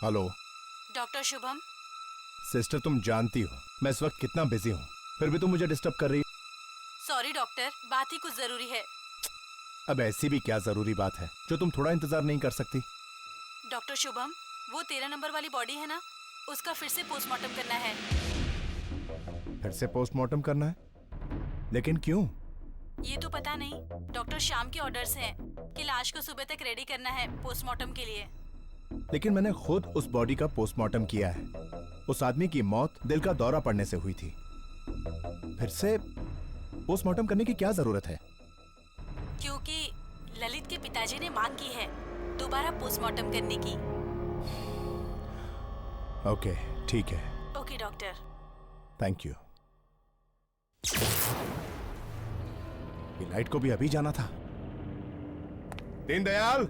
Hello doctor Shubham. Sister, तुम जानती हो मैं इस वक्त कितना बिजी हूँ, फिर भी तुम मुझे डिस्टर्ब कर रही हो। सॉरी डॉक्टर, बात ही कुछ जरूरी है। अब ऐसी भी क्या जरूरी बात है जो तुम थोड़ा इंतजार नहीं कर सकती? डॉक्टर शुभम, वो 13 नंबर वाली बॉडी है ना, उसका फिर से पोस्टमार्टम करना है। फिर से पोस्टमार्टम करना है? लेकिन क्यों? ये तो पता नहीं, डॉक्टर शाम के ऑर्डर्स हैं कि लाश को सुबह तक रेडी करना है पोस्टमार्टम के लिए। लेकिन मैंने खुद उस बॉडी का पोस्टमार्टम किया है। उस आदमी की मौत दिल का दौरा पड़ने से हुई थी। फिर से पोस्टमार्टम करने की क्या जरूरत है? क्योंकि ललित के पिताजी ने मांग की है दोबारा पोस्टमार्टम करने की। ओके, ठीक है। Okay doctor. Thank you. ये लाइट को भी अभी जाना था। दीनदयाल,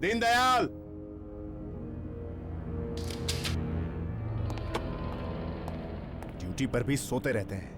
दीनदयाल! ड्यूटी पर भी सोते रहते हैं।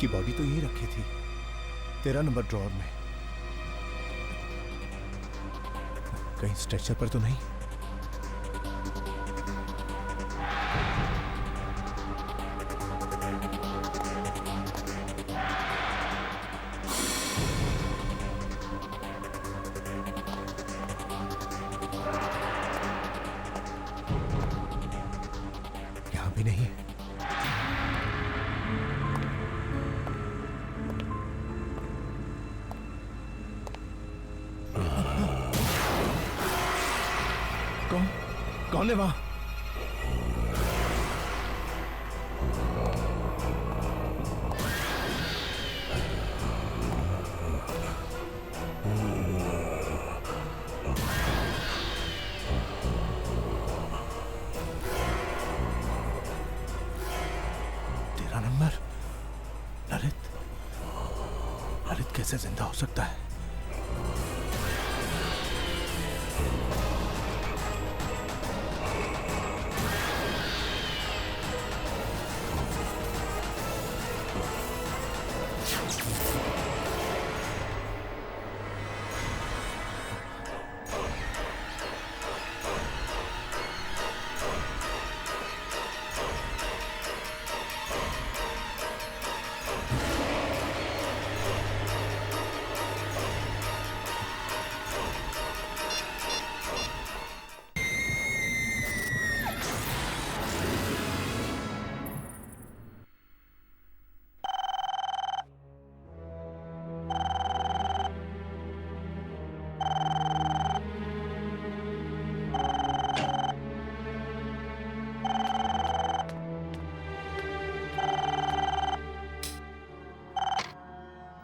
की बॉडी तो यहीं रखी थी, 13 नंबर ड्रॉअर में। कहीं स्ट्रेचर पर तो नहीं? यहां भी नहीं। कौन है वहां? तेरा नंबर। ललित कैसे जिंदा हो सकता है?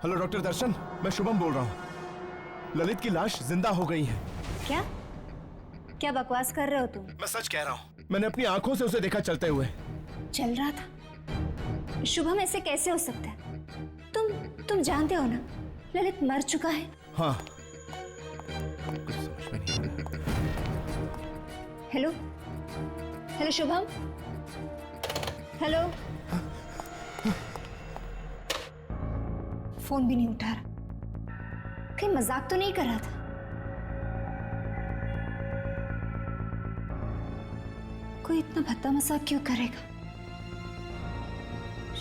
हेलो डॉक्टर दर्शन, मैं शुभम बोल रहा हूँ। ललित की लाश जिंदा हो गई है। क्या क्या बकवास कर रहे हो तुम? मैं सच कह रहा हूँ, मैंने अपनी आंखों से उसे देखा चलते हुए। चल रहा था? शुभम, ऐसे कैसे हो सकता है? तुम जानते हो ना, ललित मर चुका है। हाँ, कुछ समझ में नहीं आ रहा। Hello hello Shubham, hello. Phone भी नहीं उठा रहा। कहीं मजाक तो नहीं कर रहा था? कोई इतना भद्दा मजाक क्यों करेगा?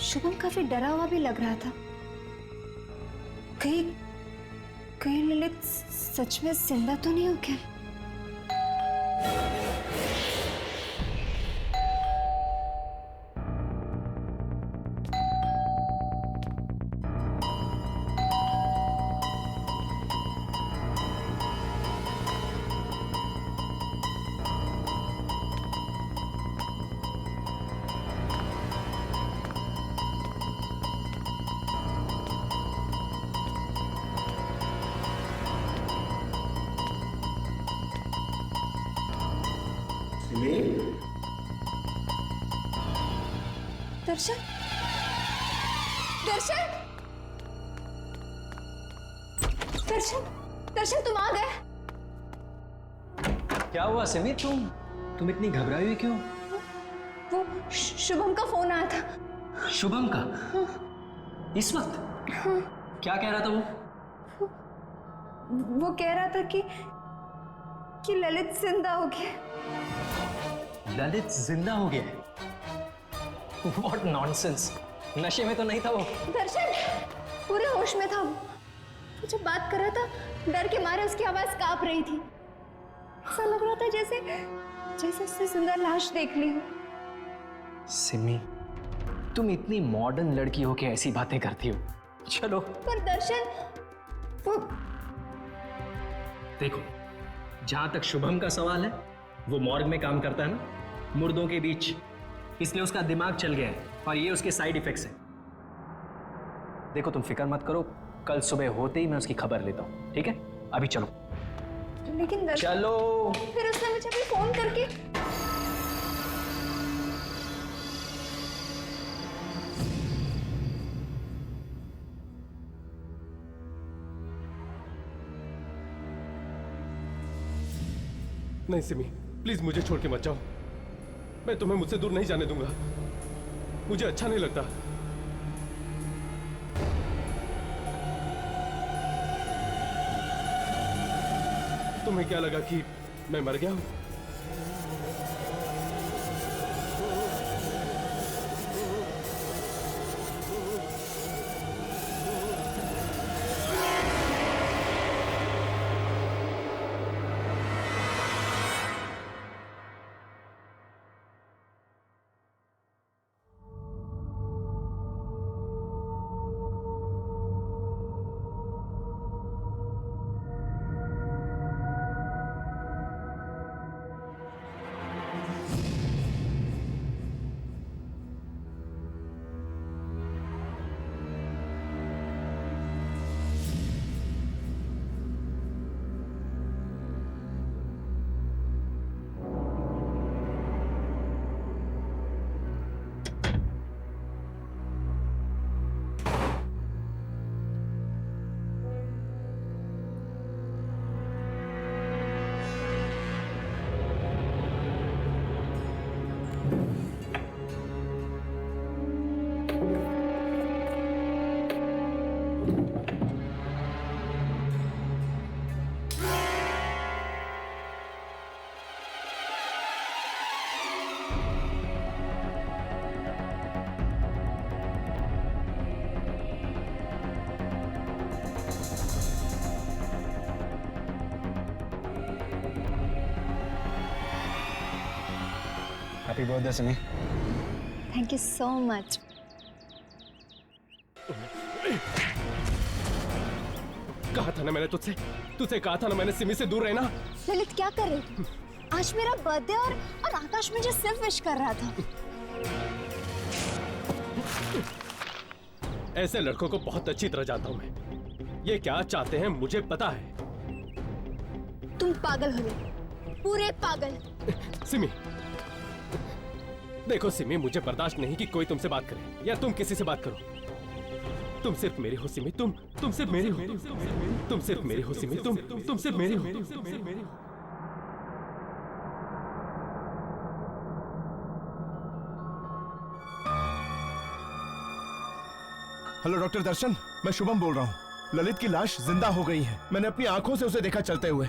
शुभम काफी डरा हुआ भी लग रहा था। कहीं ललित सच में जिंदा तो नहीं हो गया? दर्शन, दर्शन, दर्शन, दर्शन, तुम आ गए। क्या हुआ सिमी? तुम इतनी घबराई हुई क्यों? वो शुभम का फोन आया था। शुभम का? इस वक्त? क्या कह रहा था वो? वो कह रहा था कि ललित जिंदा हो गया। ललित जिंदा हो गया है? What nonsense! नशे में तो नहीं था वो? दर्शन पूरे होश में था। वो जब बात कर रहा था, डर के मारे उसकी आवाज कांप रही थी। ऐसा लग रहा था जैसे उसने सुंदर लाश देख ली हो। सिमी, तुम इतनी मॉडर्न लड़की हो के ऐसी बातें करती हो। चलो। पर दर्शन, वो देखो, जहां तक शुभम का सवाल है, वो मॉर्ग में काम करता है ना, मुर्दों के बीच, इसलिए उसका दिमाग चल गया है और ये उसके साइड इफेक्ट्स हैं। देखो, तुम फिक्र मत करो, कल सुबह होते ही मैं उसकी खबर लेता हूँ, ठीक है? अभी चलो। लेकिन दर्शन, चलो। फिर उसने मुझे भी फोन करके नहीं सिमी, प्लीज मुझे छोड़ के मत जाओ। मैं तुम्हें मुझसे दूर नहीं जाने दूंगा। मुझे अच्छा नहीं लगता। तुम्हें क्या लगा कि मैं मर गया हूं? Happy birthday Simi. Thank you so much. कहा था ना मैंने तुझसे कहा था ना मैंने सिमी से दूर रहना। ललित क्या कर रही थी? आज मेरा बर्थडे और आकाश मुझे सिर्फ विश कर रहा था। ऐसे लड़कों को बहुत अच्छी तरह जानता हूं मैं। ये क्या चाहते हैं मुझे पता है। तुम पागल हो गए, पूरे पागल। सिमी, देखो सिमी, मुझे बर्दाश्त नहीं कि कोई तुमसे बात करे या तुम किसी से बात करो। तुम सिर्फ मेरी हो सिमी, तुम सिर्फ मेरी हो, तुम सिर्फ मेरी हो सिमी, तुम सिर्फ मेरी हो। हेलो डॉक्टर दर्शन, मैं शुभम बोल रहा हूँ। ललित की लाश जिंदा हो गई है। मैंने अपनी आंखों से उसे देखा चलते हुए।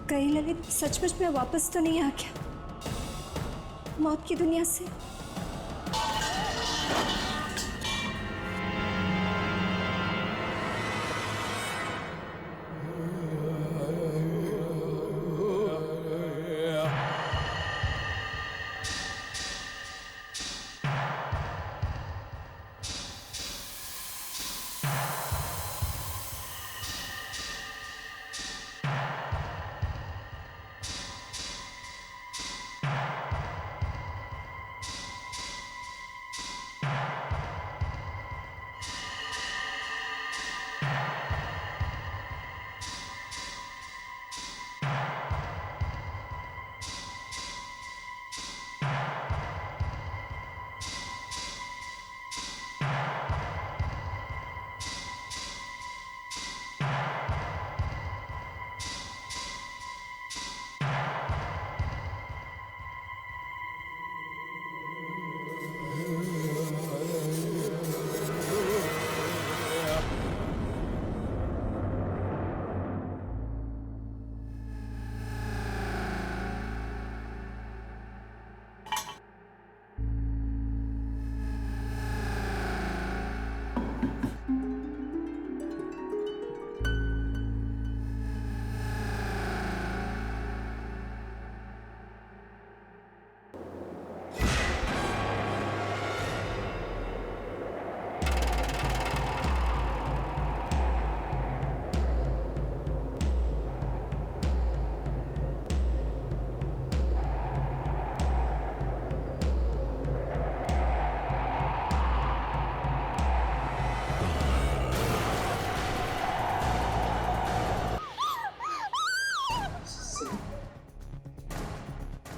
कहीं ललित सचमुच में वापस तो नहीं आ गया मौत की दुनिया से?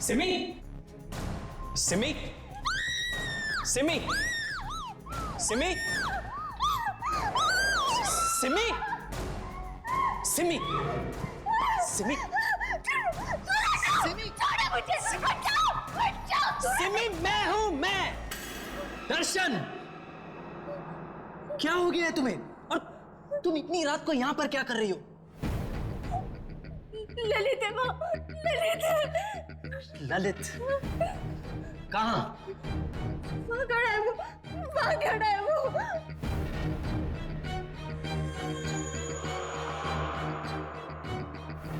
सिमी, सिमी, सिमी, सिमी, सिमी, सिमी, सिमी, सिमी, मैं हूं, मैं दर्शन। क्या हो गया है तुम्हें? और तुम इतनी रात को यहाँ पर क्या कर रही हो? ललित है वो, ललित है। ललित कहाँ? वहाँ खड़ा है वो, वहाँ खड़ा है वो।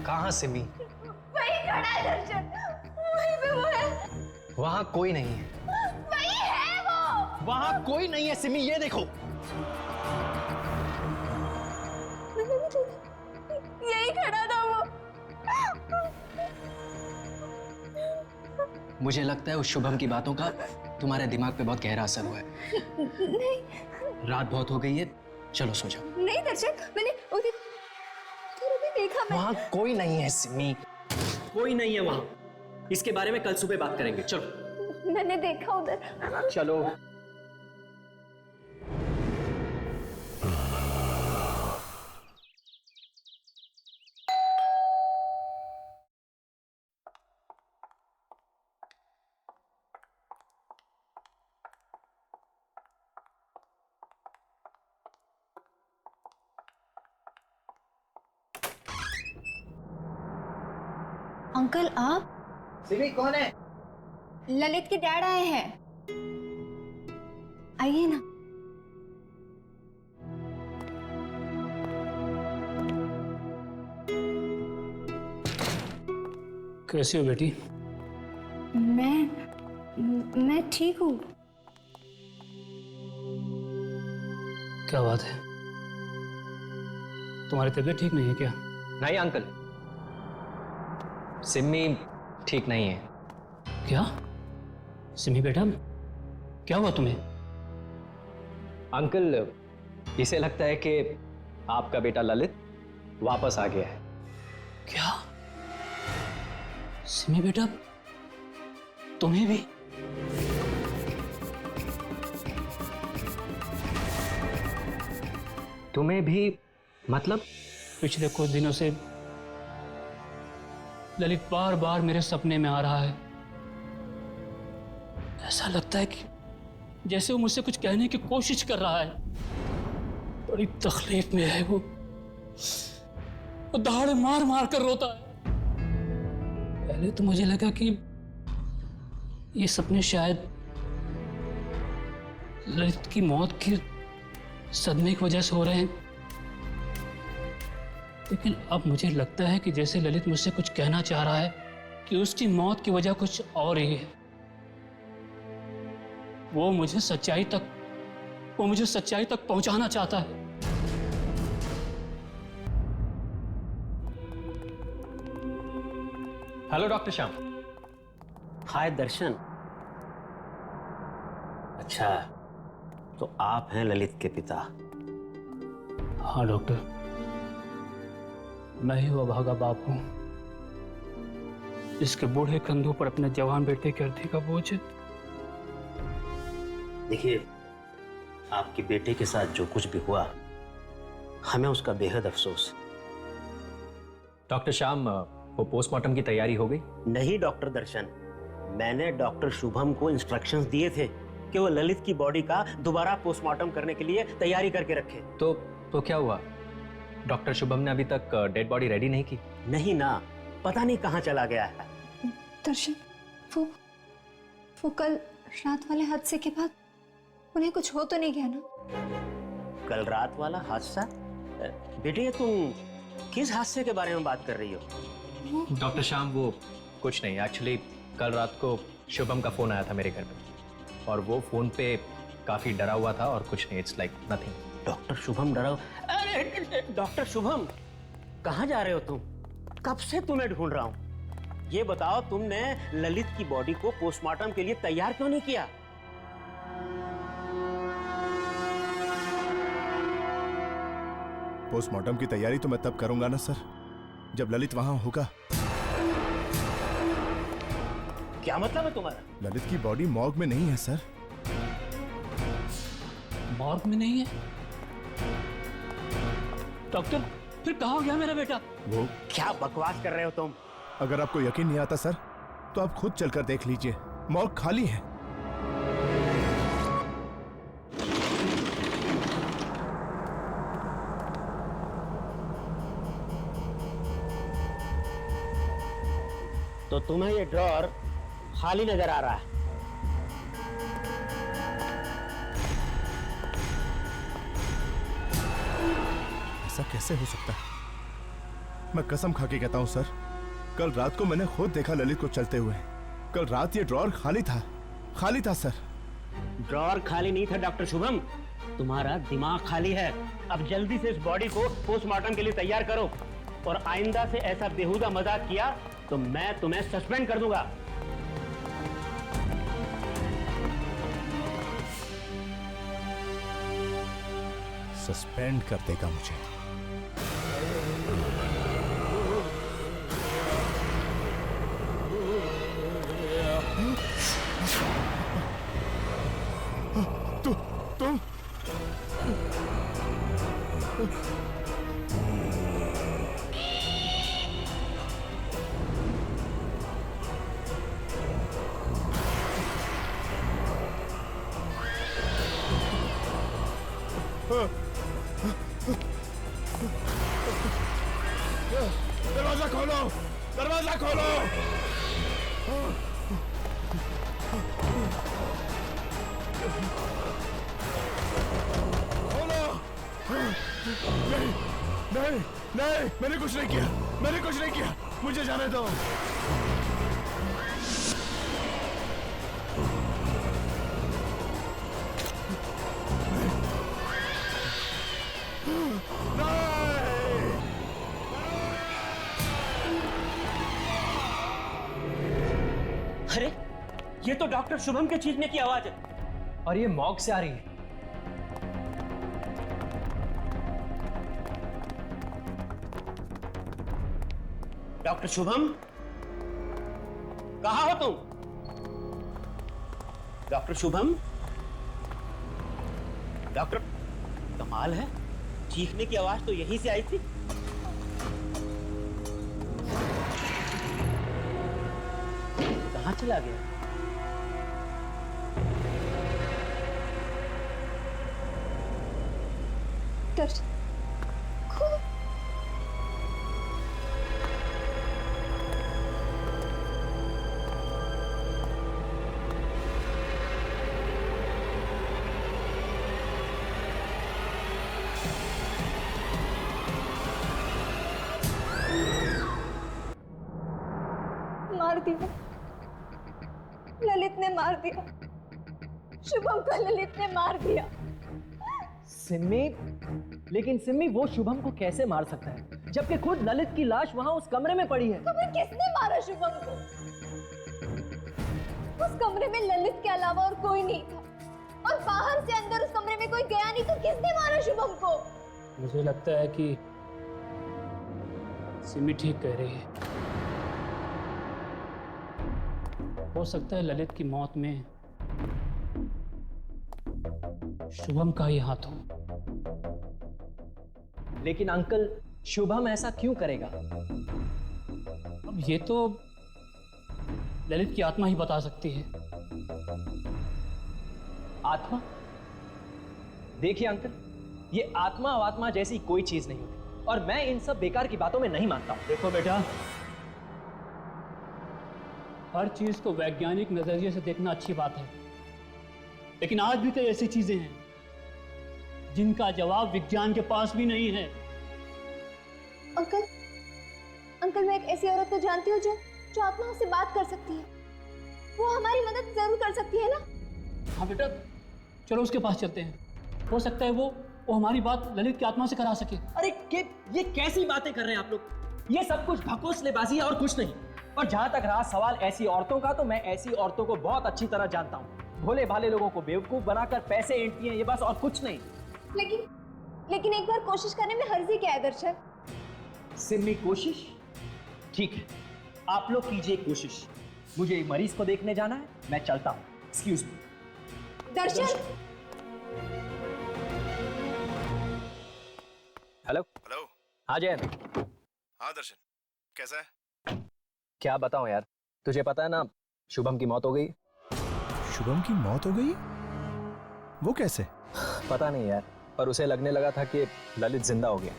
कहाँ सिमी? वही खड़ा है दर्शन, वहीं पे वो है। वहाँ कोई नहीं है। वही है वो। वहाँ कोई नहीं है सिमी, ये देखो। यही खड़ा था वो। मुझे लगता है उस शुभम की बातों का तुम्हारे दिमाग पे बहुत गहरा असर हुआ है। नहीं रात बहुत हो गई है, चलो सो जाओ। नहीं दर्शन, मैंने उधर भी देखा। मैं वहाँ कोई नहीं है सिमी, कोई नहीं है वहाँ। इसके बारे में कल सुबह बात करेंगे, चलो। मैंने देखा उधर। चलो। अंकल आप? सिमी कौन है? ललित के डैड आए हैं, आइए ना। कैसी हो बेटी? मैं ठीक हूँ। क्या बात है, तुम्हारी तबीयत ठीक नहीं है क्या? नहीं अंकल, सिमी ठीक नहीं है। क्या सिमी बेटा, क्या हुआ तुम्हें? अंकल, इसे लगता है कि आपका बेटा ललित वापस आ गया है। क्या सिमी बेटा, तुम्हें भी? तुम्हें भी? मतलब? पिछले कुछ दिनों से ललित बार बार मेरे सपने में आ रहा है। ऐसा लगता है कि जैसे वो मुझसे कुछ कहने की कोशिश कर रहा है। बड़ी तकलीफ में है वो दहाड़े मार मार कर रोता है। पहले तो मुझे लगा कि ये सपने शायद ललित की मौत के सदमे की वजह से हो रहे हैं, लेकिन अब मुझे लगता है कि जैसे ललित मुझसे कुछ कहना चाह रहा है कि उसकी मौत की वजह कुछ और ही है। वो मुझे सच्चाई तक पहुंचाना चाहता है। Hello doctor Shyam. Hi Darshan. अच्छा, तो आप हैं ललित के पिता? हाँ डॉक्टर, मैं ही वो अभागा बाप हूं जिसके बूढ़े कंधों पर अपने जवान बेटे के अर्थी का बोझ है। देखिए, आपके बेटे के साथ जो कुछ भी हुआ, हमें उसका बेहद अफसोस। डॉक्टर श्याम, वो पोस्टमार्टम की तैयारी हो गई? नहीं डॉक्टर दर्शन, मैंने डॉक्टर शुभम को इंस्ट्रक्शंस दिए थे कि वो ललित की बॉडी का दोबारा पोस्टमार्टम करने के लिए तैयारी करके रखे। तो क्या हुआ? डॉक्टर शुभम ने अभी तक डेड बॉडी रेडी नहीं की? नहीं ना, पता नहीं कहाँ चला गया है। दर्शन, वो कल रात वाले हादसे के बाद उन्हें कुछ हो तो नहीं गया ना? कल रात वाला हादसा? बेटे, तुम किस हादसे के बारे में बात कर रही हो? डॉक्टर श्याम, वो कुछ नहीं। एक्चुअली कल रात को शुभम का फोन आया था मेरे घर पे, और वो फोन पे काफी डरा हुआ था, और कुछ नहीं, it's like nothing. Doctor Shubham डरा? अरे डॉक्टर शुभम, कहाँ जा रहे हो तुम? कब से तुम्हें ढूंढ रहा हूँ। ये बताओ, तुमने ललित की बॉडी को पोस्टमार्टम के लिए तैयार क्यों नहीं किया? पोस्टमार्टम की तैयारी तो मैं तब करूंगा ना सर, जब ललित वहां होगा। क्या मतलब है तुम्हारा? ललित की बॉडी मॉर्ग में नहीं है सर। मॉर्ग में नहीं है? डॉक्टर, फिर कहाँ गया मेरा बेटा? वो, क्या बकवास कर रहे हो तुम? अगर आपको यकीन नहीं आता सर, तो आप खुद चलकर देख लीजिए, मॉर्ग खाली है। तो तुम्हें ये ड्रॉर खाली नजर आ रहा है। ऐसा कैसे हो सकता है? मैं कसम खा के कहता हूं सर, कल रात को मैंने खुद देखा ललित को चलते हुए। कल रात ये ड्रॉर खाली था सर। ड्रॉर खाली नहीं था डॉक्टर शुभम, तुम्हारा दिमाग खाली है। अब जल्दी से इस बॉडी को पोस्टमार्टम के लिए तैयार करो, और आइंदा से ऐसा बेहुदा मजाक किया तो मैं तुम्हें सस्पेंड कर दूंगा। सस्पेंड कर देगा मुझे? तुम दरवाजा खोलो, दरवाजा खोलो। खोलो। नहीं नहीं नहीं, मैंने कुछ नहीं किया, मुझे जाने दो। अरे ये तो डॉक्टर शुभम के चीखने की आवाज है, और ये मॉर्ग से आ रही है। डॉक्टर शुभम, कहाँ हो तुम? डॉक्टर शुभम, डॉक्टर, कमाल है, चीखने की आवाज तो यहीं से आई थी। कहाँ चला गया? मार दिया, ललित ने मार दिया, शुभम को ललित ने मार दिया। सिम्मी, लेकिन सिम्मी वो शुभम को कैसे मार सकता है जबकि खुद ललित की लाश वहां उस कमरे में पड़ी है? तो फिर किसने मारा शुभम को? उस कमरे में ललित के अलावा और कोई नहीं था, और बाहर से अंदर उस कमरे में कोई गया नहीं, तो किसने मारा शुभम को? मुझे लगता है कि सिमी ठीक कह रही है। हो सकता है ललित की मौत में शुभम का ही हाथ हो। लेकिन अंकल, शुभम ऐसा क्यों करेगा? अब ये तो ललित की आत्मा ही बता सकती है। आत्मा? देखिए अंकल, ये आत्मा जैसी कोई चीज नहीं होती, और मैं इन सब बेकार की बातों में नहीं मानता हूं। देखो बेटा, हर चीज को वैज्ञानिक नजरिए से देखना अच्छी बात है, लेकिन आज भी कई ऐसी चीजें हैं जिनका जवाब विज्ञान के पास भी नहीं है। अंकल, अंकल, मैं एक ऐसी औरत को जानती हूँ जो आत्माओं से बात कर सकती है। वो हमारी मदद जरूर कर सकती है ना? हाँ बेटा, चलो उसके पास चलते हैं। हो सकता है वो हमारी बात ललित की आत्मा से करा सके। अरे ये कैसी बातें कर रहे हैं आप लोग? ये सब कुछ भकोसलेबाजी है और कुछ नहीं। और जहां तक रहा सवाल ऐसी औरतों का, तो मैं ऐसी औरतों को बहुत अच्छी तरह जानता हूँ। भोले भाले लोगों को बेवकूफ बनाकर पैसे ऐंठती हैं, ये बस, और कुछ नहीं। लेकिन एक बार कोशिश करने में हर्जी क्या है दर्शन? सिम्मी, कोशिश ठीक है, आप लोग कीजिए कोशिश। मुझे एक मरीज को देखने जाना है, मैं चलता हूँ। Excuse me. Darshan, hello. Hello. हाँ जयन। हाँ दर्शन, कैसा है? क्या बताऊं यार, तुझे पता है ना, शुभम की मौत हो गई। शुभम की मौत हो गई? वो कैसे? पता नहीं यार, पर उसे लगने लगा था कि ललित जिंदा हो गया।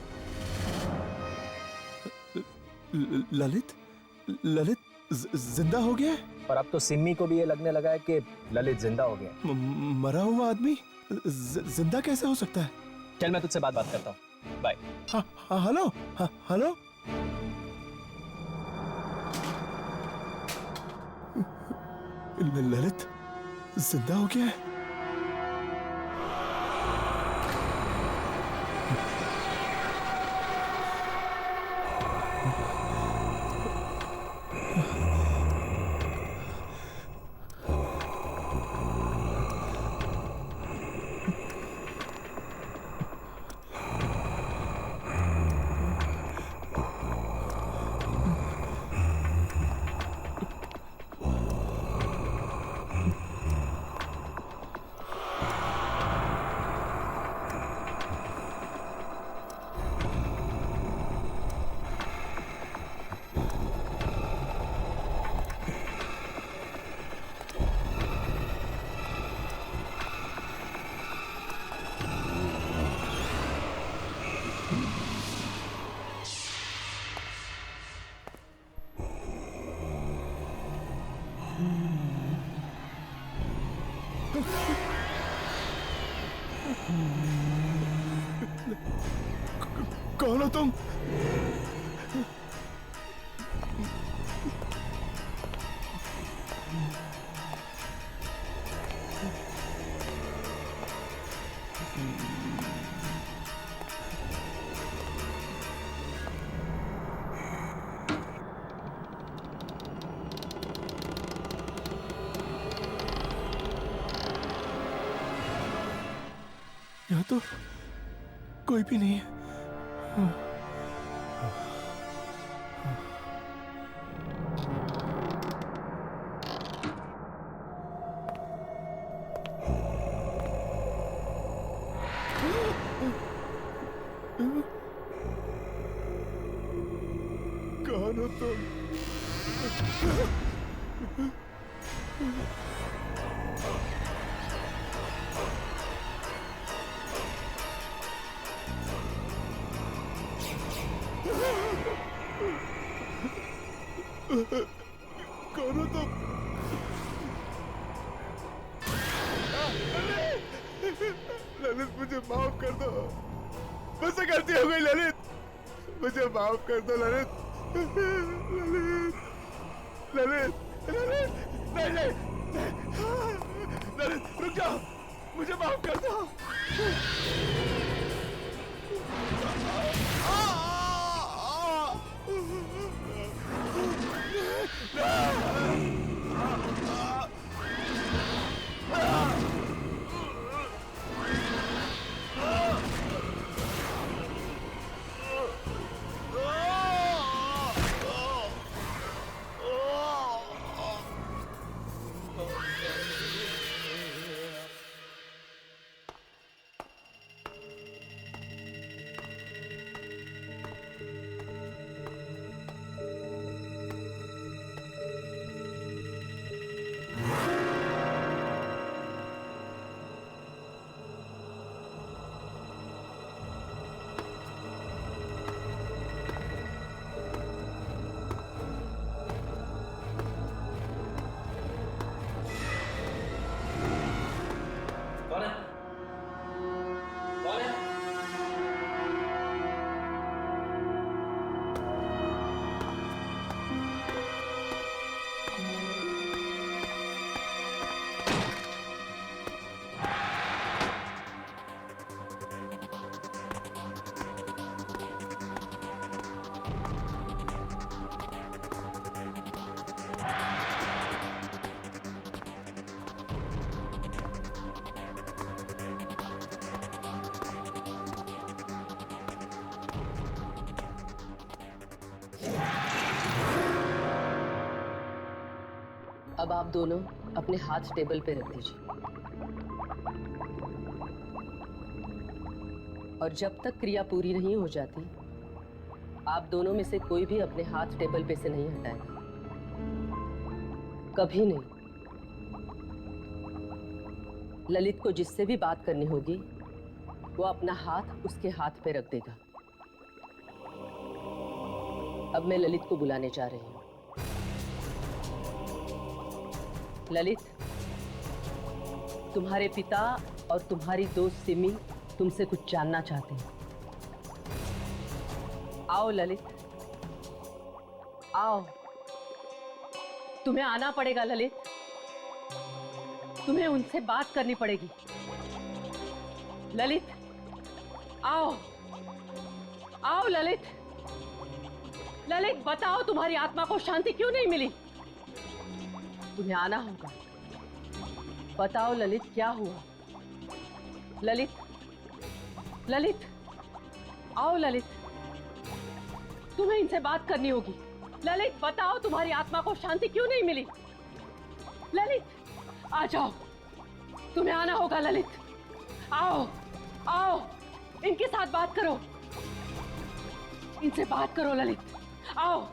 ललित? ललित जिंदा हो गया है? और अब तो सिम्मी को भी ये लगने लगा है कि ललित जिंदा हो गया। मरा हुआ आदमी जिंदा कैसे हो सकता है? चल मैं तुझसे बात करता हूँ, बाय। हाँ हाँ, हेलो, हाँ हेलो। ललित जिंदा हो गया है? कौन हो तुम? यहाँ तो कोई भी नहीं है। कौन हो तुम? कौन हो तुम? ललित मुझे माफ कर दो, मुझसे गलती हो गई ललित, मुझे माफ कर दो ललित। ललित ललित ललित नहीं नहीं ललित रुक जाओ, मुझे माफ कर दो। अब आप दोनों अपने हाथ टेबल पे रख दीजिए और जब तक क्रिया पूरी नहीं हो जाती आप दोनों में से कोई भी अपने हाथ टेबल पे से नहीं हटाएगा, कभी नहीं। ललित को जिससे भी बात करनी होगी वो अपना हाथ उसके हाथ पे रख देगा। अब मैं ललित को बुलाने जा रही हूँ। ललित, तुम्हारे पिता और तुम्हारी दोस्त सिमी तुमसे कुछ जानना चाहते हैं। आओ ललित, आओ। तुम्हें आना पड़ेगा ललित, तुम्हें उनसे बात करनी पड़ेगी। ललित, आओ, आओ ललित। ललित, बताओ तुम्हारी आत्मा को शांति क्यों नहीं मिली? तुम्हें आना होगा। बताओ ललित, क्या हुआ? ललित, ललित, आओ ललित, तुम्हें इनसे बात करनी होगी। ललित, बताओ तुम्हारी आत्मा को शांति क्यों नहीं मिली? ललित, आ जाओ, तुम्हें आना होगा ललित। आओ, आओ, इनके साथ बात करो, इनसे बात करो ललित, आओ।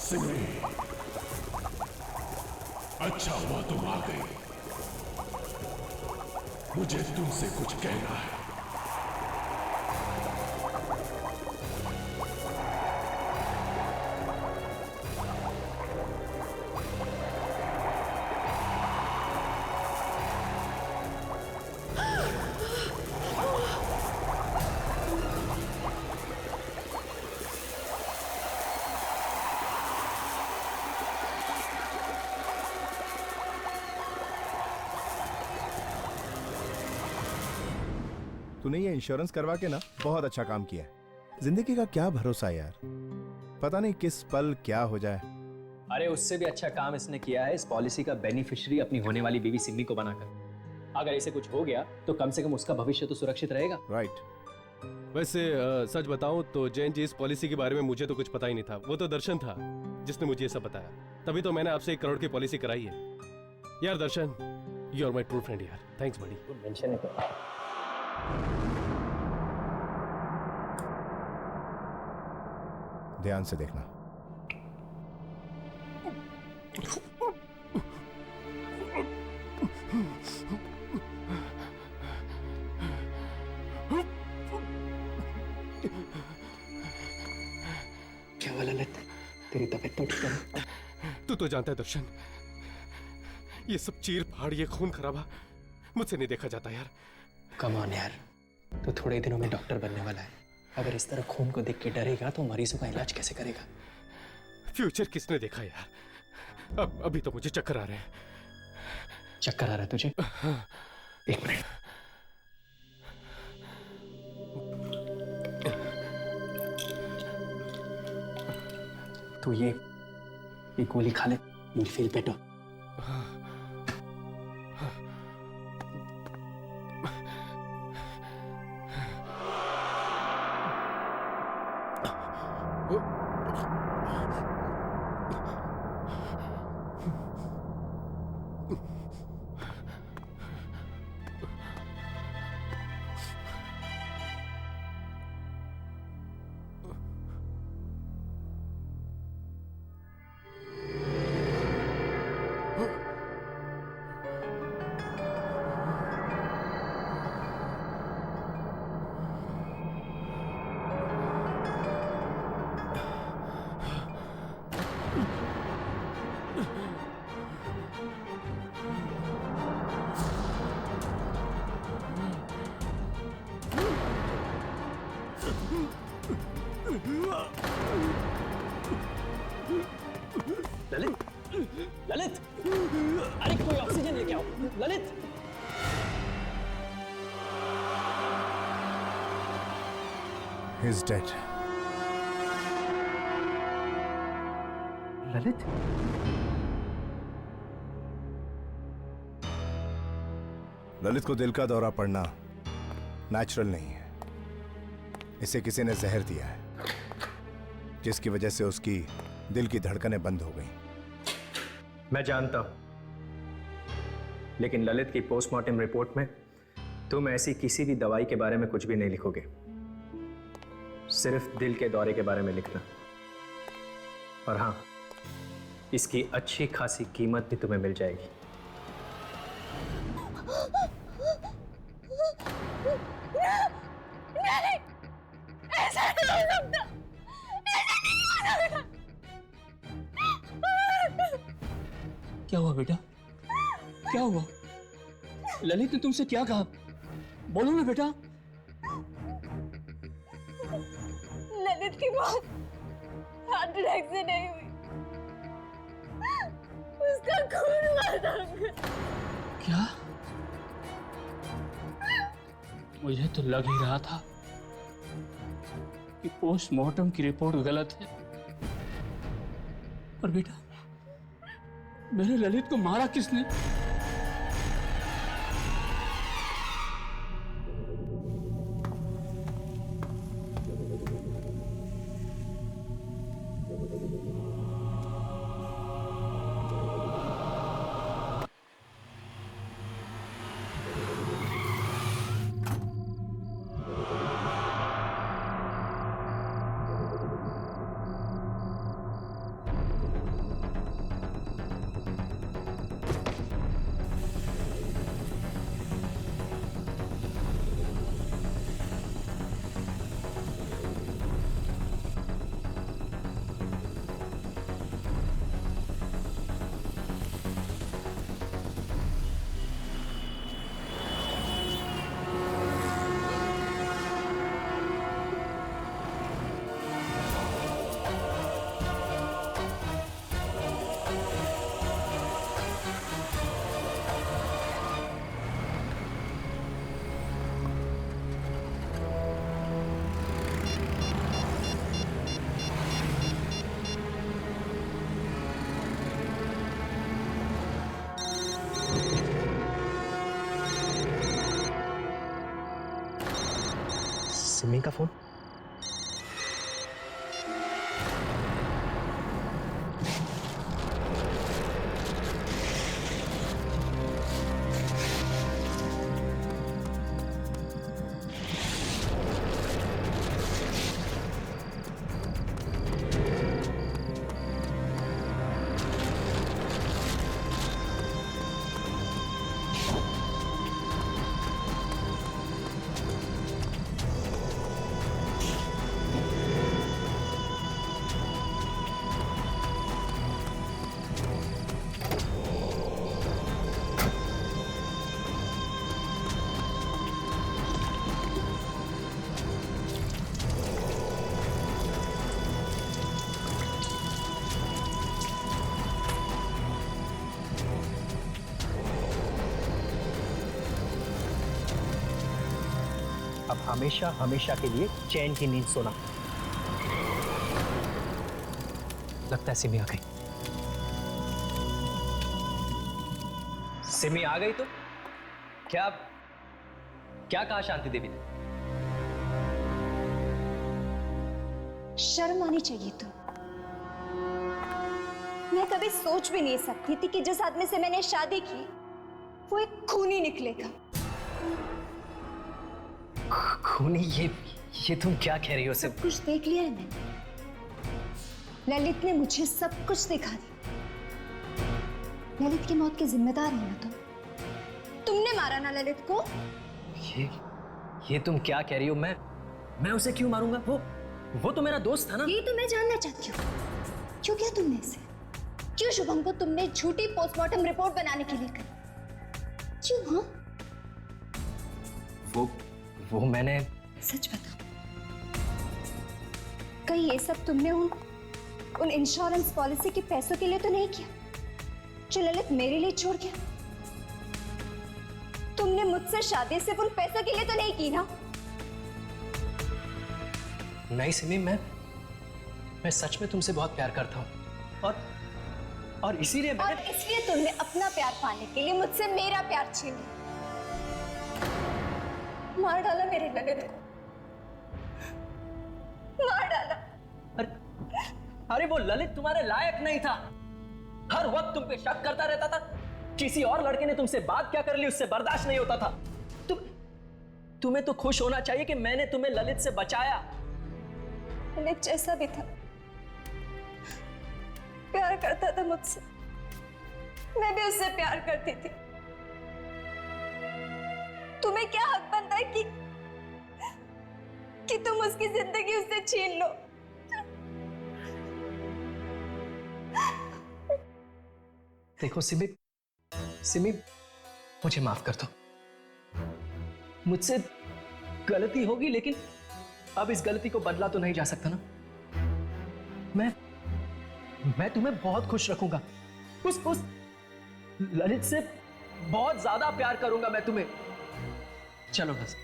सिमी, अच्छा हुआ तुम आ गई। मुझे तुमसे कुछ कहना है। तूने ये इंश्योरेंस करवा के ना बहुत अच्छा काम किया है। जिंदगी का क्या भरोसा यार, पता नहीं किस पल क्या हो जाए। अरे उससे भी अच्छा काम इसने किया है इस पॉलिसी का बेनिफिशियरी अपनी होने वाली बीवी सिमी को बनाकर। अगर इसे कुछ हो गया तो कम से कम उसका भविष्य तो सुरक्षित रहेगा। राइट। वैसे सच बताऊं तो जैन जी, इस पॉलिसी के बारे में मुझे तो कुछ पता ही नहीं था। वो तो दर्शन था जिसने मुझे ये सब बताया, तभी तो मैंने आपसे 1 करोड़ की पॉलिसी कराई है। यार Darshan, you are my true friend यार। थैंक्स बड़ी। मेंशन है। ध्यान से देखना। क्या हुआ ललित, तेरी तबीयत तो ठीक है? तू तो जानता है दर्शन, ये सब चीर फाड़, ये खून खराबा मुझसे नहीं देखा जाता यार। कम ऑन यार, तो थोड़े दिनों में डॉक्टर बनने वाला है। अगर इस तरह खून को देख के डरेगा तो मरीजों का इलाज कैसे करेगा? फ्यूचर किसने देखा यार? अभी तो मुझे चक्कर आ रहे हैं। चक्कर आ रहा है तुझे? एक मिनट। तू ये गोली खा ले, you feel better. Lalit, Lalit, अरे कोई ऑक्सीजन लेके आओ। Lalit, He is dead. Lalit, Lalit को दिल का दौरा पड़ना नेचुरल नहीं है। इसे किसी ने जहर दिया है, जिसकी वजह से उसकी दिल की धड़कनें बंद हो गई। मैं जानता हूं, लेकिन ललित की पोस्टमार्टम रिपोर्ट में तुम ऐसी किसी भी दवाई के बारे में कुछ भी नहीं लिखोगे, सिर्फ दिल के दौरे के बारे में लिखना। और हाँ, इसकी अच्छी खासी कीमत भी तुम्हें मिल जाएगी। नहीं, ऐसा नहीं हो सकता, ऐसा नहीं हो सकता। क्या हुआ बेटा? क्या हुआ? ललित ने तुमसे क्या कहा? बोलो ना बेटा। ललित की मौत हार्ट अटैक से नहीं हुई, उसका खून हुआ था। क्या? मुझे तो लग ही रहा था कि पोस्टमार्टम की रिपोर्ट गलत है। पर बेटा, मेरे ललित को मारा किसने? सिमी का फोन। अब हमेशा हमेशा के लिए चैन की नींद सोना। लगता है सिमी आ गई। सिमी आ गई तो क्या क्या कहा शांति देवी ने? शर्म आनी चाहिए तो। मैं कभी सोच भी नहीं सकती थी कि जिस आदमी से मैंने शादी की वो एक खूनी निकलेगा। खूनी? ये तुम क्या कह रही हो? सब कुछ देख लिया है मैंने। ललित ने मुझे सब कुछ दिखा दिया। ललित की मौत के जिम्मेदार हो ना तुम। तुमने मारा ना ललित को। ये तुम क्या कह रही हो? मैं उसे क्यों मारूंगा? वो तो मेरा दोस्त था ना। ये तो मैं जानना चाहती हूँ, क्यों किया तुमने इसे? क्यों शुभम को तुमने झूठी पोस्टमार्टम रिपोर्ट बनाने के लिए करी? क्यों? हाँ, वो मैंने। सच बता, कहीं ये सब तुमने उन इंश्योरेंस पॉलिसी के पैसों के लिए तो नहीं किया जो ललित मेरे लिए छोड़ गया? तुमने मुझसे शादी सिर्फ उन पैसों के लिए तो नहीं की ना? नहीं सिमी, मैं सच में तुमसे बहुत प्यार करता हूँ और इसीलिए तुमने अपना प्यार पाने के लिए मुझसे मेरा प्यार छीन लिया। मार डाला मेरे ललित को, मार डाला। अरे वो ललित तुम्हारे लायक नहीं था, हर वक्त तुम पे शक करता रहता था। किसी और लड़के ने तुमसे बात क्या कर ली उससे बर्दाश्त नहीं होता था। तुम्हें तो खुश होना चाहिए कि मैंने तुम्हें ललित से बचाया। ललित जैसा भी था, प्यार करता था मुझसे, मैं भी उससे प्यार करती थी। तुम्हें क्या हक बनता है कि तुम उसकी जिंदगी उससे छीन लो? देखो सिमी, मुझे माफ कर दो। मुझसे गलती होगी, लेकिन अब इस गलती को बदला तो नहीं जा सकता ना। मैं तुम्हें बहुत खुश रखूंगा, उस ललित से बहुत ज्यादा प्यार करूंगा मैं तुम्हें। चलो बस,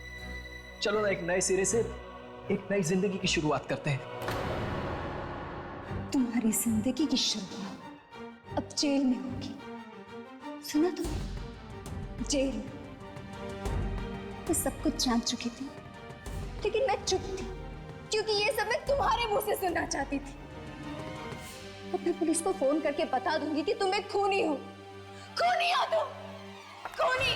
चलो ना, एक नए सिरे से एक नई जिंदगी की शुरुआत करते हैं। तुम्हारी जिंदगी की शुरुआत अब जेल में होगी, सुना तुमने? जेल। मैं सब कुछ जान चुकी थी, लेकिन मैं चुप थी क्योंकि ये सब मैं तुम्हारे मुंह से सुनना चाहती थी। अब मैं पुलिस को फोन करके बता दूंगी कि तुम एक खूनी हो। खूनी हो तुम, खूनी।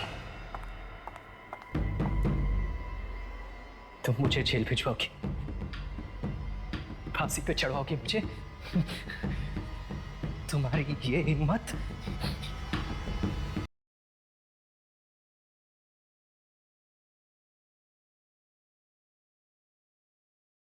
तुम मुझे जेल भिजवाओगी, फांसी पे चढ़वाओगी मुझे? तुम्हारी ये हिम्मत